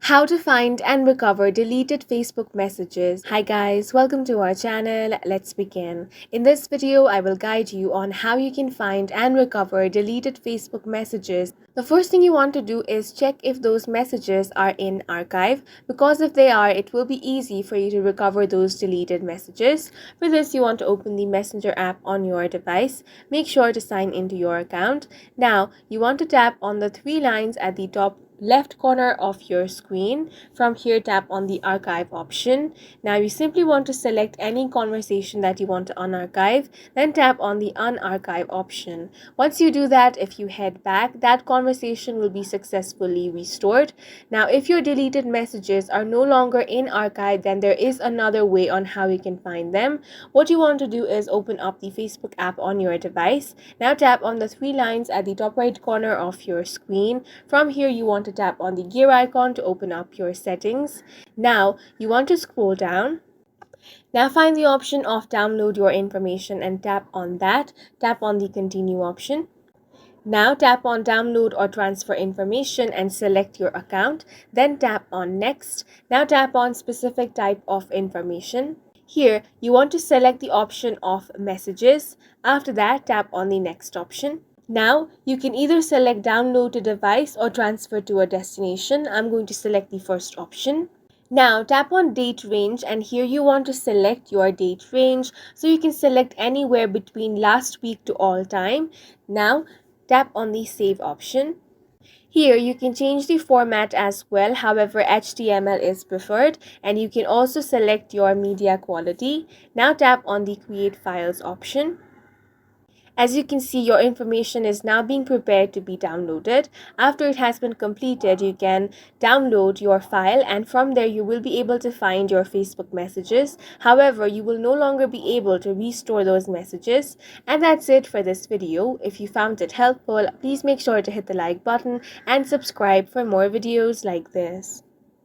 How to find and recover deleted Facebook messages. Hi guys, welcome to our channel. Let's begin. In this video, I will guide you on how you can find and recover deleted Facebook messages. The first thing you want to do is check if those messages are in archive, because if they are, it will be easy for you to recover those deleted messages. For this, you want to open the Messenger app on your device. Make sure to sign into your account. Now, you want to tap on the three lines at the top left corner of your screen. From here, tap on the archive option. Now you simply want to select any conversation that you want to unarchive, then tap on the unarchive option. Once you do that, if you head back, that conversation will be successfully restored. Now if your deleted messages are no longer in archive, then there is another way on how you can find them. What you want to do is open up the Facebook app on your device. Now tap on the three lines at the top right corner of your screen. From here, you want to tap on the gear icon to open up your settings. Now you want to scroll down. Now find the option of download your information and tap on that. Tap on the continue option. Now tap on download or transfer information and select your account. Then tap on next. Now tap on specific type of information. Here you want to select the option of messages. After that, tap on the next option. Now, you can either select download to device or transfer to a destination. I'm going to select the first option. Now, tap on date range, and here you want to select your date range. So you can select anywhere between last week to all time. Now, tap on the save option. Here, you can change the format as well. However, HTML is preferred, and you can also select your media quality. Now, tap on the create files option. As you can see, your information is now being prepared to be downloaded. After it has been completed, you can download your file, and from there you will be able to find your Facebook messages. However, you will no longer be able to restore those messages. And that's it for this video. If you found it helpful, please make sure to hit the like button and subscribe for more videos like this.